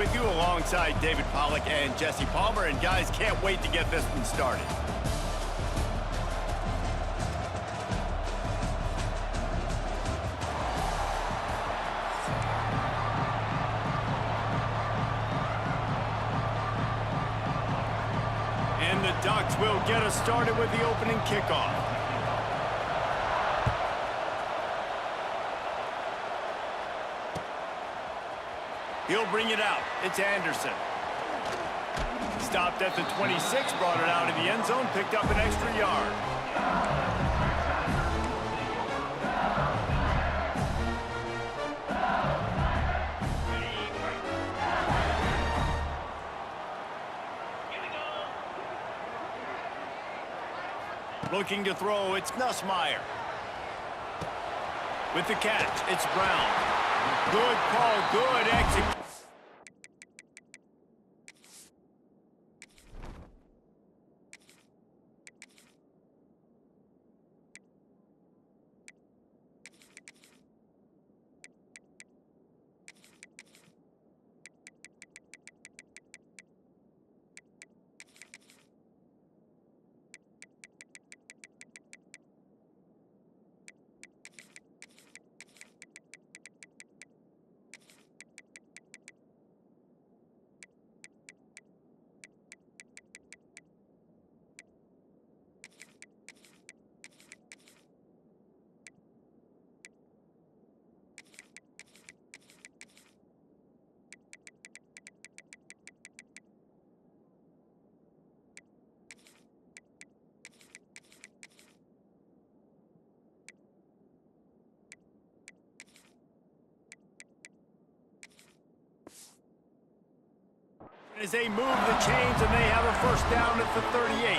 With you alongside David Pollack and Jesse Palmer, and guys, can't wait to get this one started. And the Ducks will get us started with the opening kickoff. He'll bring it out. It's Anderson. Stopped at the 26, brought it out in the end zone, picked up an extra yard. Looking to throw, it's Nussmeier. With the catch, it's Brown. Good call, good execution. As they move the chains and they have a first down at the 38.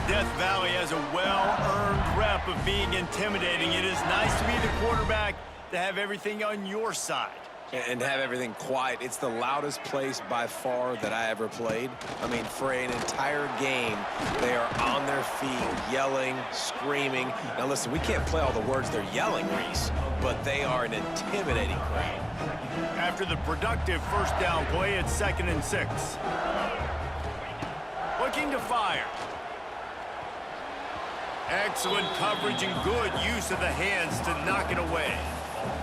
Death Valley has a well-earned rep of being intimidating. It is nice to be the quarterback, to have everything on your side. And have everything quiet. It's the loudest place by far that I ever played. I mean, for an entire game, they are on their feet, yelling, screaming. Now listen, we can't play all the words they're yelling, Reese, but they are an intimidating crowd. After the productive first down play, it's 2nd and 6. Looking to fire. Excellent coverage and good use of the hands to knock it away.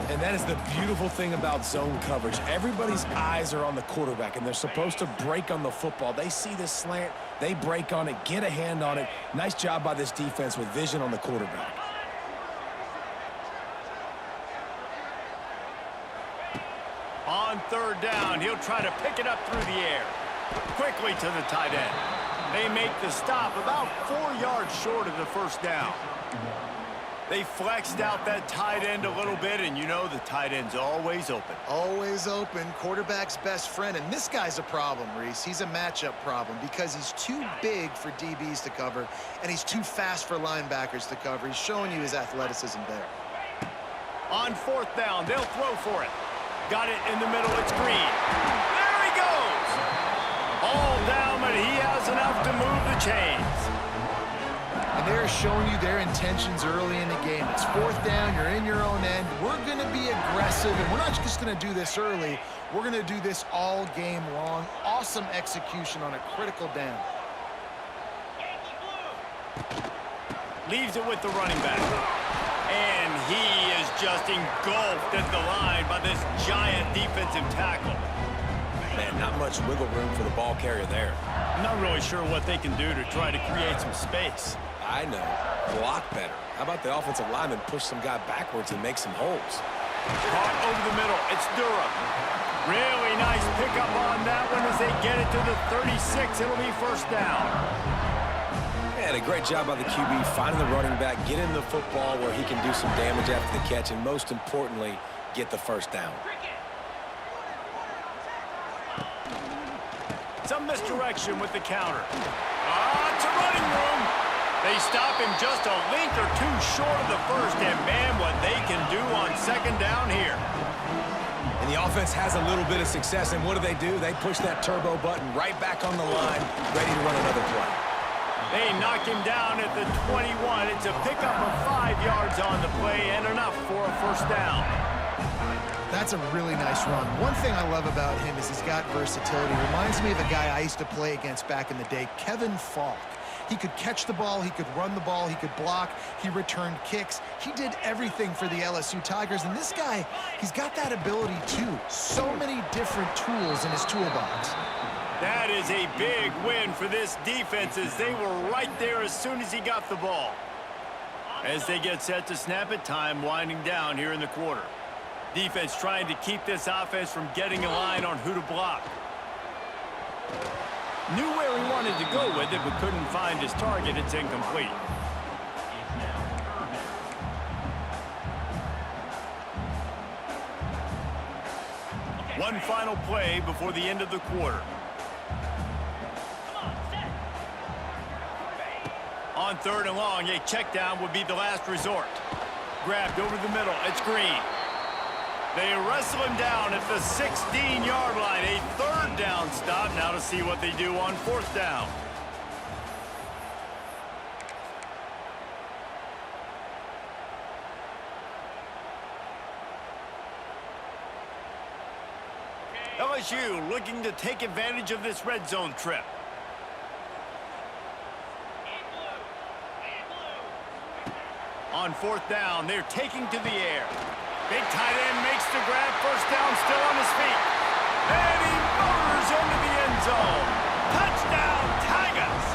And that is the beautiful thing about zone coverage. Everybody's eyes are on the quarterback, and they're supposed to break on the football. They see this slant, they break on it, get a hand on it. Nice job by this defense with vision on the quarterback. On 3rd down, he'll try to pick it up through the air. Quickly to the tight end. They make the stop about 4 yards short of the first down. They flexed out that tight end a little bit, and you know the tight end's always open. Always open, quarterback's best friend. And this guy's a problem, Reese. He's a matchup problem because he's too big for DBs to cover, and he's too fast for linebackers to cover. He's showing you his athleticism there. On 4th down, they'll throw for it. Got it in the middle, it's Green. There he goes! All down, but he has enough to move the chains. And they're showing you their intentions early in the game. It's 4th down, you're in your own end. We're going to be aggressive, and we're not just going to do this early. We're going to do this all game long. Awesome execution on a critical down. Leaves it with the running back. And he is just engulfed at the line by this giant defensive tackle. Man, not much wiggle room for the ball carrier there. I'm not really sure what they can do to try to create some space. I know. Block better. How about the offensive lineman push some guy backwards and make some holes? Caught over the middle. It's Durham. Really nice pickup on that one as they get it to the 36. It'll be first down. And a great job by the QB finding the running back, get him the football where he can do some damage after the catch, and most importantly, get the first down. Some misdirection with the counter. It's a running room. They stop him just a length or two short of the first, and man, what they can do on 2nd down here. And the offense has a little bit of success, and what do? They push that turbo button right back on the line, ready to run another play. They knock him down at the 21. It's a pickup of 5 yards on the play and enough for a first down. That's a really nice run. One thing I love about him is he's got versatility. Reminds me of a guy I used to play against back in the day, Kevin Falk. He could catch the ball, he could run the ball, he could block, he returned kicks. He did everything for the LSU Tigers, and this guy, he's got that ability too. So many different tools in his toolbox. That is a big win for this defense as they were right there as soon as he got the ball. As they get set to snap it, time winding down here in the quarter. Defense trying to keep this offense from getting a line on who to block. Knew where he wanted to go with it, but couldn't find his target. It's incomplete. One final play before the end of the quarter. On 3rd and long, a check down would be the last resort. Grabbed over the middle. It's Green. They wrestle him down at the 16-yard line. A 3rd down stop. Now to see what they do on 4th down. LSU looking to take advantage of this red zone trip. On 4th down, they're taking to the air. Big tight end makes the grab. 1st down, still on his feet. And he motors into the end zone. Touchdown, Tigers.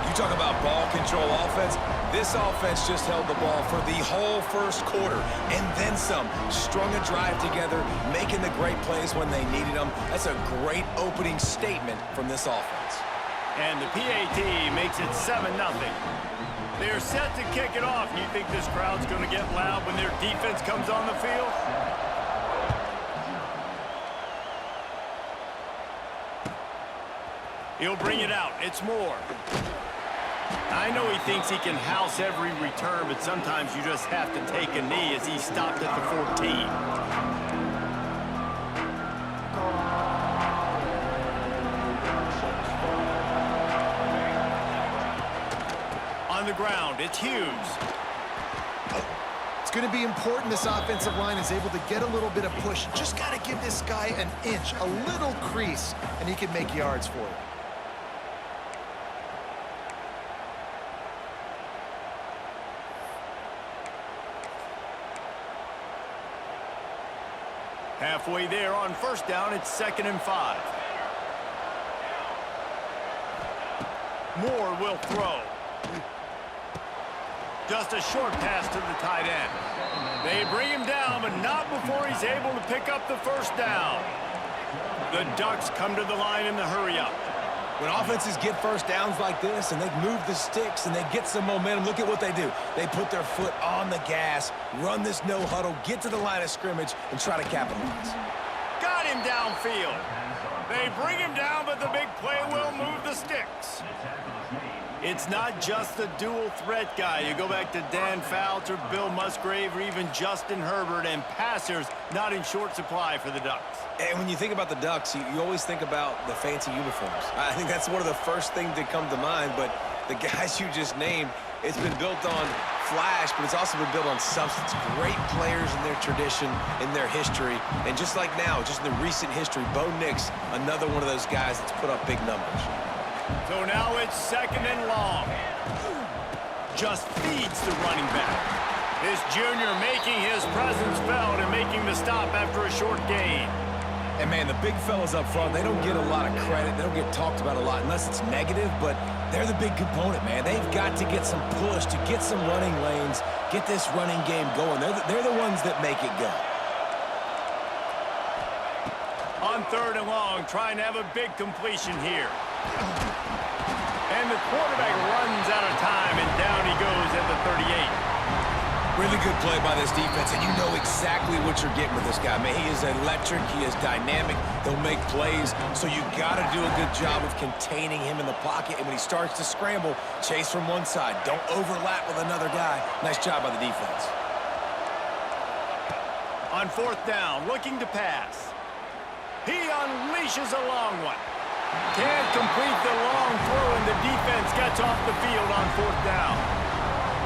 You talk about ball control offense. This offense just held the ball for the whole 1st quarter and then some. Strung a drive together, making the great plays when they needed them. That's a great opening statement from this offense. And the PAT makes it 7-0. They're set to kick it off. You think this crowd's going to get loud when their defense comes on the field? He'll bring it out. It's Moore. I know he thinks he can house every return, but sometimes you just have to take a knee as he stopped at the 14. On the ground, it's Hughes. It's going to be important this offensive line is able to get a little bit of push. Just got to give this guy an inch, a little crease, and he can make yards for you. Halfway there on 1st down, it's 2nd and 5. Moore will throw. Just a short pass to the tight end. They bring him down, but not before he's able to pick up the 1st down. The Ducks come to the line in the hurry-up. When offenses get 1st downs like this and they move the sticks and they get some momentum, look at what they do. They put their foot on the gas, run this no huddle, get to the line of scrimmage, and try to capitalize. Got him downfield. They bring him down, but the big play will move the sticks. It's not just the dual threat guy. You go back to Dan Fouts or Bill Musgrave or even Justin Herbert, and passers not in short supply for the Ducks. And when you think about the Ducks, you always think about the fancy uniforms. I think that's one of the first things that come to mind, but the guys you just named, it's been built on flash, but it's also been built on substance. Great players in their tradition, in their history, and just like now, just in the recent history, Bo Nix, another one of those guys that's put up big numbers. So now it's 2nd and long. Just feeds the running back. This junior making his presence felt and making the stop after a short gain. And, man, the big fellas up front, they don't get a lot of credit. They don't get talked about a lot unless it's negative, but they're the big component, man. They've got to get some push, to get some running lanes, get this running game going. They're the ones that make it go. On 3rd and long, trying to have a big completion here. And the quarterback runs out of time, and down he goes at the 38. Really good play by this defense, and you know exactly what you're getting with this guy. Man, he is electric. He is dynamic. He'll make plays, so you got to do a good job of containing him in the pocket. And when he starts to scramble, chase from one side. Don't overlap with another guy. Nice job by the defense. On 4th down, looking to pass. He unleashes a long one. Can't complete the long throw, and the defense gets off the field on 4th down.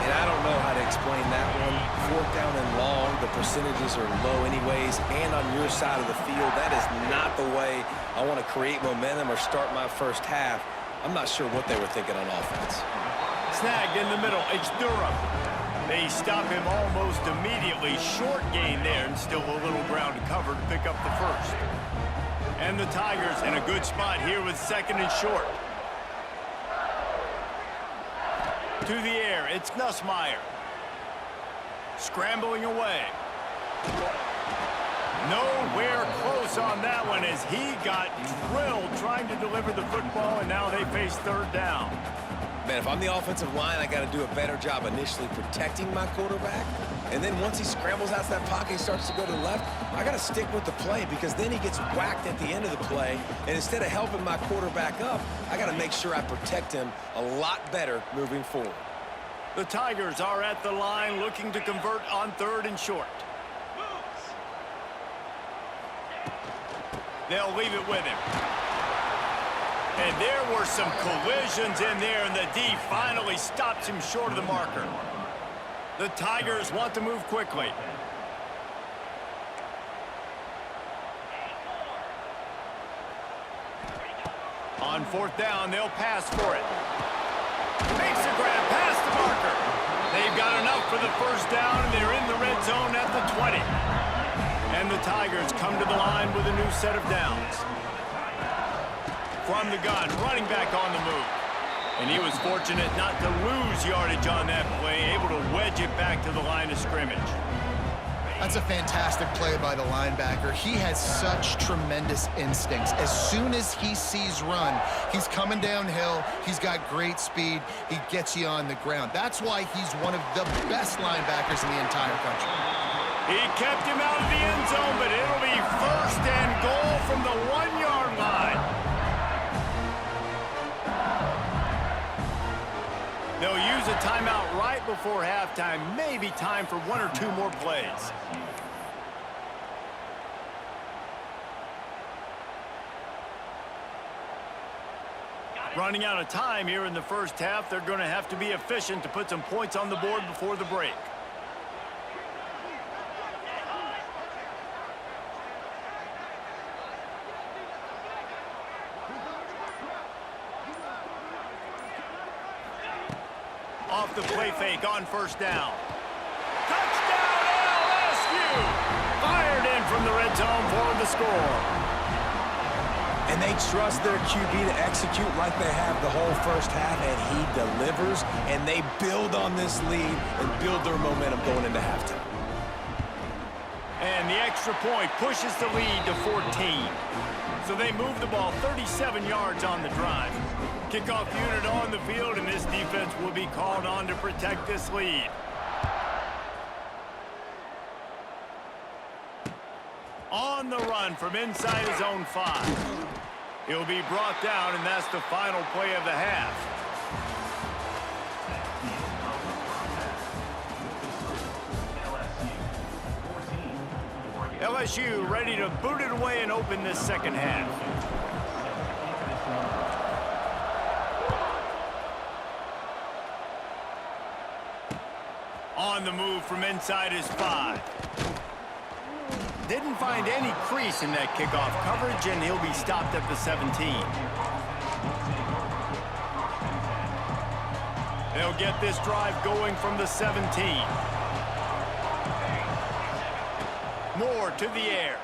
And I don't know how to explain that one. 4th down and long, the percentages are low anyways, and on your side of the field, that is not the way I want to create momentum or start my first half. I'm not sure what they were thinking on offense. Snagged in the middle, it's Durham. They stop him almost immediately. Short gain there, and still a little ground to cover to pick up the first. And the Tigers in a good spot here with 2nd and short. To the air, it's Nussmeier. Scrambling away. Nowhere close on that one as he got drilled trying to deliver the football, and now they face 3rd down. Man, if I'm the offensive line, I got to do a better job initially protecting my quarterback. And then once he scrambles out of that pocket, he starts to go to the left, I got to stick with the play because then he gets whacked at the end of the play. And instead of helping my quarterback up, I got to make sure I protect him a lot better moving forward. The Tigers are at the line looking to convert on 3rd and short. They'll leave it with him. And there were some collisions in there, and the D finally stops him short of the marker. The Tigers want to move quickly. On 4th down, they'll pass for it. Makes a grab past the marker. They've got enough for the first down, and they're in the red zone at the 20. And the Tigers come to the line with a new set of downs. From the gun, running back on the move. And he was fortunate not to lose yardage on that play, able to wedge it back to the line of scrimmage. That's a fantastic play by the linebacker. He has such tremendous instincts. As soon as he sees run, he's coming downhill. He's got great speed. He gets you on the ground. That's why he's one of the best linebackers in the entire country. He kept him out of the end zone, but it'll be 1st and goal from the 1-yard line. They'll use a timeout right before halftime. Maybe time for 1 or 2 more plays. Running out of time here in the first half. They're going to have to be efficient to put some points on the board before the break. Off the play fake on 1st down. Touchdown LSU! Fired in from the red zone for the score. And they trust their QB to execute like they have the whole first half, and he delivers, and they build on this lead and build their momentum going into halftime. And the extra point pushes the lead to 14. So they move the ball 37 yards on the drive. Kickoff unit on the field, and this defense will be called on to protect this lead. On the run from inside his own 5. He'll be brought down, and that's the final play of the half. LSU ready to boot it away and open this second half. On the move from inside his 5. Didn't find any crease in that kickoff coverage, and he'll be stopped at the 17. They'll get this drive going from the 17. Moore to the air.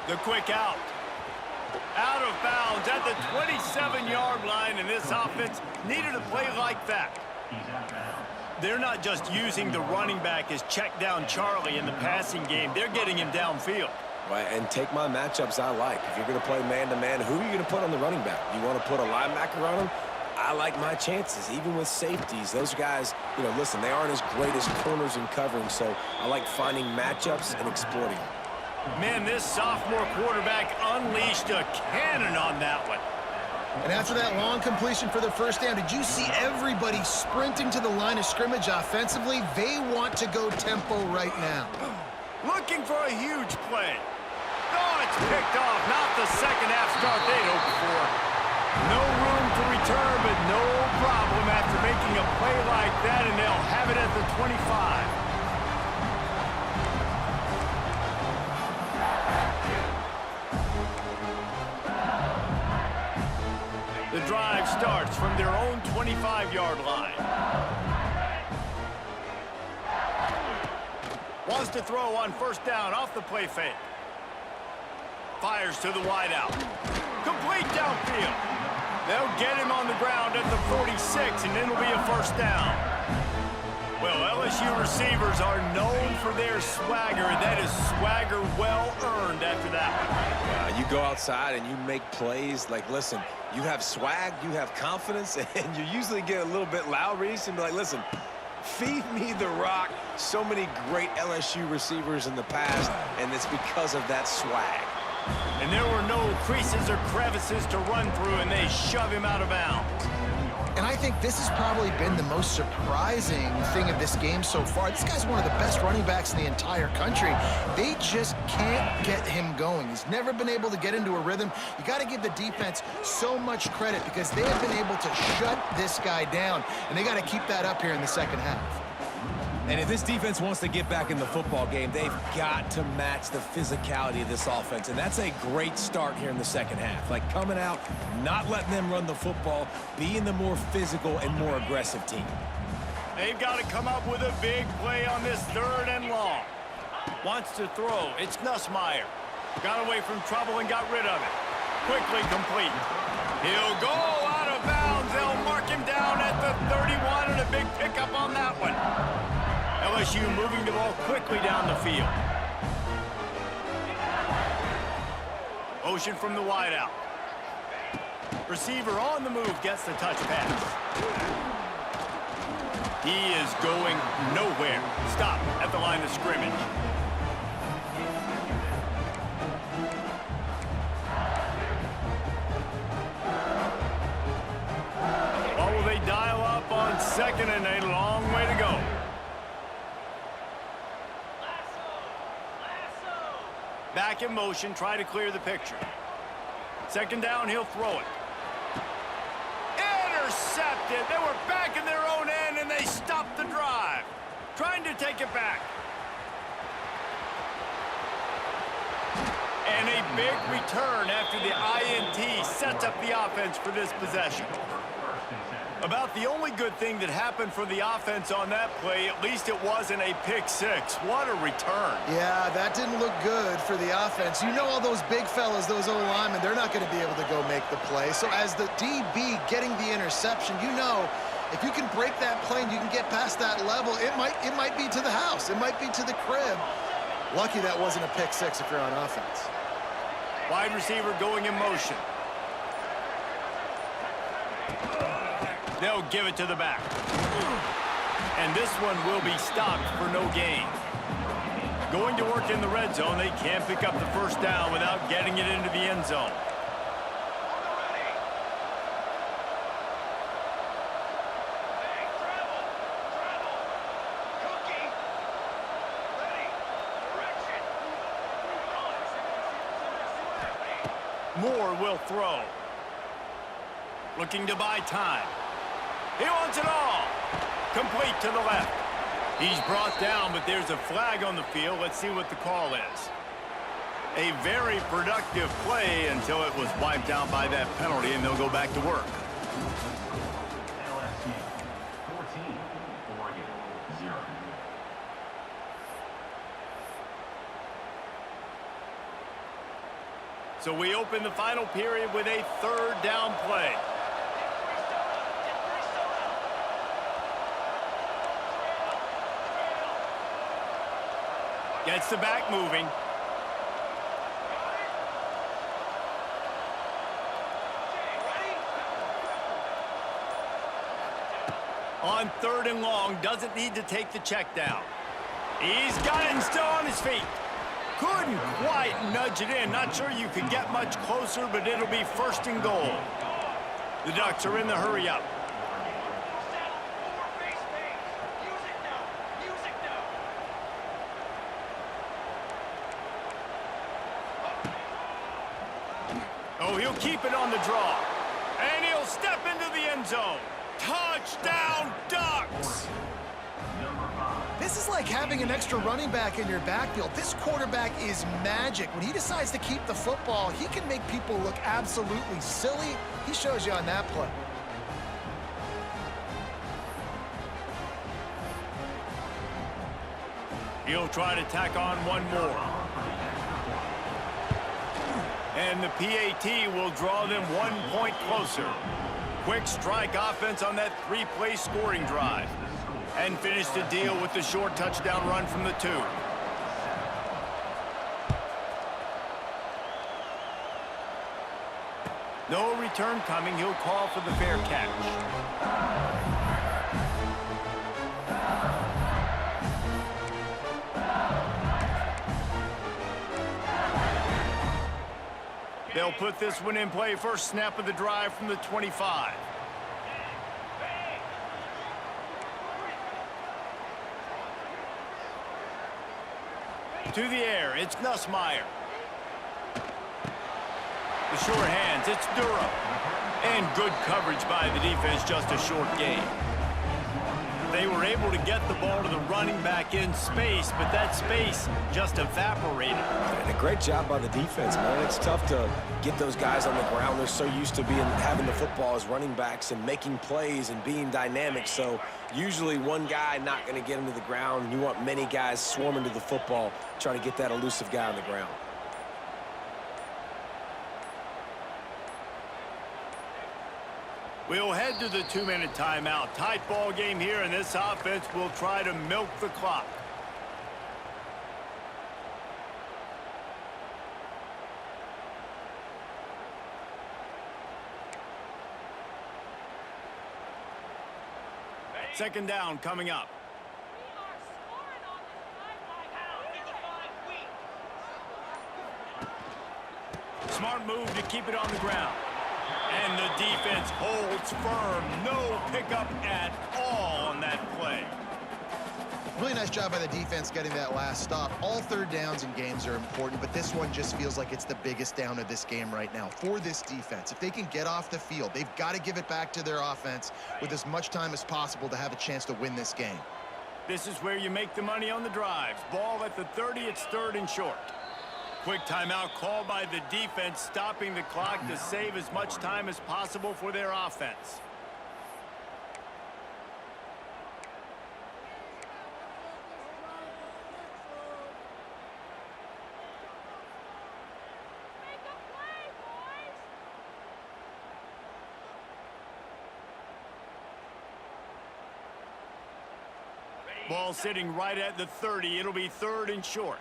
The quick out. Out of bounds at the 27-yard line, and this offense needed a play like that. They're not just using the running back as check down Charlie in the passing game. They're getting him downfield. Right, and take my matchups I like. If you're going to play man-to-man, who are you going to put on the running back? You want to put a linebacker on him? I like my chances, even with safeties. Those guys, you know, listen, they aren't as great as corners in covering, so I like finding matchups and exploiting them. Man, this sophomore quarterback unleashed a cannon on that one. And after that long completion for the first down, did you see everybody sprinting to the line of scrimmage offensively? They want to go tempo right now. Looking for a huge play. Oh, it's picked off. Not the second half start they'd hoped for. No room to return, but no problem after making a play like that, and they'll have it at the 25. The drive starts from their own 25-yard line. Wants to throw on first down off the play fake. Fires to the wideout. Complete downfield. They'll get him on the ground at the 46, and it'll be a first down. Well, LSU receivers are known for their swagger, and that is swagger well earned after that one. You go outside and you make plays. Like, listen, you have swag, you have confidence, and you usually get a little bit loud, Reese, and be like, listen, feed me the rock. So many great LSU receivers in the past, and it's because of that swag. And there were no creases or crevices to run through, and they shove him out of bounds. And I think this has probably been the most surprising thing of this game so far. This guy's one of the best running backs in the entire country. They just can't get him going. He's never been able to get into a rhythm. You got to give the defense so much credit because they have been able to shut this guy down, and they got to keep that up here in the second half. And if this defense wants to get back in the football game, they've got to match the physicality of this offense. And that's a great start here in the second half. Like coming out, not letting them run the football, being the more physical and more aggressive team. They've got to come up with a big play on this 3rd and long. Wants to throw. It's Nussmeier. Got away from trouble and got rid of it. Quickly complete. He'll go out of bounds. They'll mark him down at the 31 and a big pickup on that one. LSU moving the ball quickly down the field. Motion from the wideout. Receiver on the move gets the touch pass. He is going nowhere. Stop at the line of scrimmage. Or will they dial up on 2nd and a long way to go? Back in motion, try to clear the picture. 2nd down, he'll throw it. Intercepted. They were back in their own end, and they stopped the drive. Trying to take it back. And a big return after the INT sets up the offense for this possession. About the only good thing that happened for the offense on that play, at least it wasn't a pick six. What a return. Yeah, that didn't look good for the offense. You know all those big fellas, those O-linemen, they're not going to be able to go make the play. So as the DB getting the interception, you know if you can break that play and you can get past that level, it might be to the house. It might be to the crib. Lucky that wasn't a pick six if you're on offense. Wide receiver going in motion. They'll give it to the back. And this one will be stopped for no gain. Going to work in the red zone, they can't pick up the first down without getting it into the end zone. Moore will throw. Looking to buy time. He wants it all. Complete to the left. He's brought down, but there's a flag on the field. Let's see what the call is. A very productive play until it was wiped out by that penalty, and they'll go back to work. LSU 14, Oregon 0. So we open the final period with a 3rd down play. Gets the back moving. On 3rd and long, doesn't need to take the check down. He's got it and still on his feet. Couldn't quite nudge it in. Not sure you could get much closer, but it'll be 1st and goal. The Ducks are in the hurry up. Oh, he'll keep it on the draw. He'll step into the end zone. Touchdown, Ducks! This is like having an extra running back in your backfield. This quarterback is magic. When he decides to keep the football, he can make people look absolutely silly. He shows you on that play. He'll try to tack on one more. And the PAT will draw them 1 point closer. Quick strike offense on that 3-play scoring drive. And finish the deal with the short touchdown run from the 2. No return coming. He'll call for the fair catch. They'll put this one in play. First snap of the drive from the 25. To the air, it's Nussmeier. The short hands, it's Durham. And good coverage by the defense, just a short gain. They were able to get the ball to the running back in space, but that space just evaporated. And a great job by the defense, man. It's tough to get those guys on the ground. They're so used to having the football as running backs and making plays and being dynamic. So usually one guy not going to get him to the ground. You want many guys swarming to the football, trying to get that elusive guy on the ground. We'll head to the 2-minute timeout. Tight ball game here, and this offense will try to milk the clock. Second down coming up. Smart move to keep it on the ground. And the defense holds firm. No pickup at all on that play. Really nice job by the defense getting that last stop. All third downs in games are important, but this one just feels like it's the biggest down of this game right now for this defense. If they can get off the field, they've got to give it back to their offense with as much time as possible to have a chance to win this game. This is where you make the money on the drives. Ball at the 30, it's 3rd and short. Quick timeout called by the defense, stopping the clock to save as much time as possible for their offense. Ball sitting right at the 30. It'll be 3rd and short.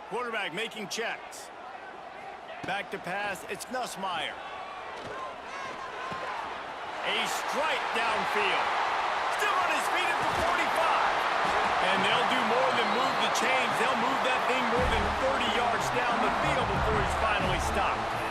Quarterback making checks. Back to pass, it's Nussmeier. A strike downfield. Still on his feet at the 45. And they'll do more than move the chains. They'll move that thing more than 30 yards down the field before he's finally stopped.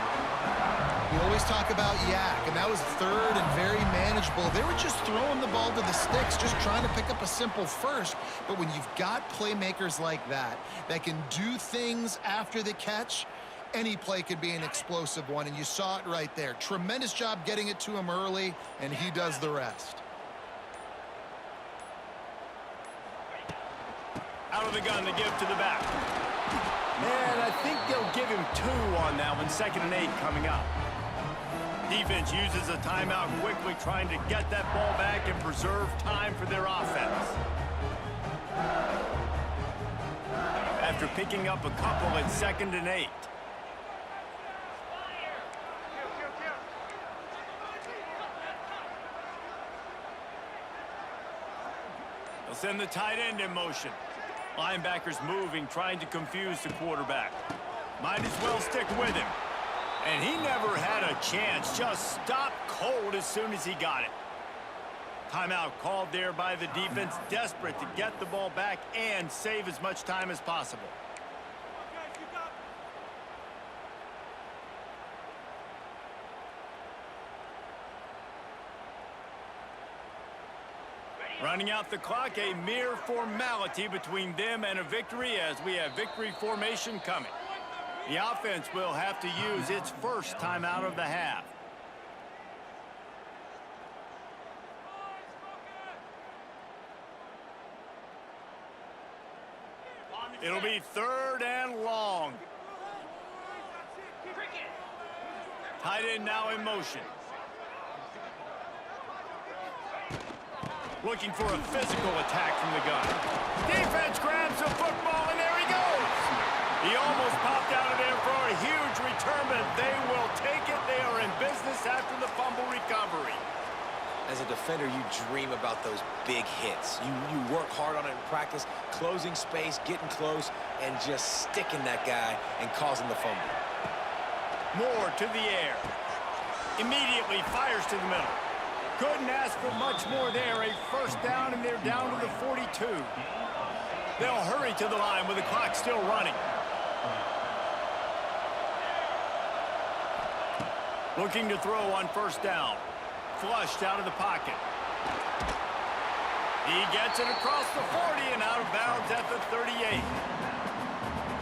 We always talk about yak, and that was 3rd and very manageable. They were just throwing the ball to the sticks, just trying to pick up a simple first. But when you've got playmakers like that can do things after the catch, any play could be an explosive one, and you saw it right there. Tremendous job getting it to him early, and he does the rest. Out of the gun to give to the back. And I think they'll give him 2 on that one. 2nd and 8 coming up. Defense uses a timeout quickly, trying to get that ball back and preserve time for their offense. After picking up a couple at 2nd and 8. They'll send the tight end in motion. Linebackers moving, trying to confuse the quarterback. Might as well stick with him. And he never had a chance. Just stopped cold as soon as he got it. Timeout called there by the defense, desperate to get the ball back and save as much time as possible. Running out the clock, a mere formality between them and a victory as we have victory formation coming. The offense will have to use its first timeout of the half. It'll be 3rd and long. Tight end now in motion. Looking for a physical attack from the gun. Defense grabs the football, and there he goes. He almost popped out of there for a huge return, but they will take it. They are in business after the fumble recovery. As a defender, you dream about those big hits. You work hard on it in practice, closing space, getting close, and just sticking that guy and causing the fumble. Moore to the air. Immediately fires to the middle. Couldn't ask for much more there. A first down, and they're down to the 42. They'll hurry to the line with the clock still running. Looking to throw on first down. Flushed out of the pocket. He gets it across the 40 and out of bounds at the 38.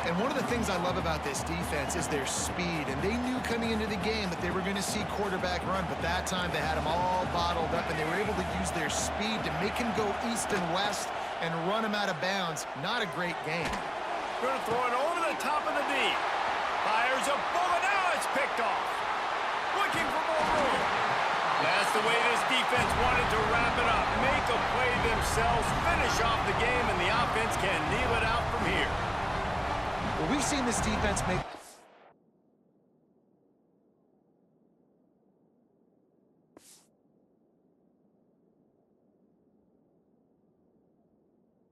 And one of the things I love about this defense is their speed. And they knew coming into the game that they were going to see quarterback run, but that time they had them all bottled up, and they were able to use their speed to make him go east and west and run him out of bounds. Not a great game. Going to throw it over the top of the D. Fires a bullet. Now it's picked off. Looking for more room. That's the way this defense wanted to wrap it up. Make a play themselves, finish off the game, and the offense can kneel it out from here. Well, we've seen this defense make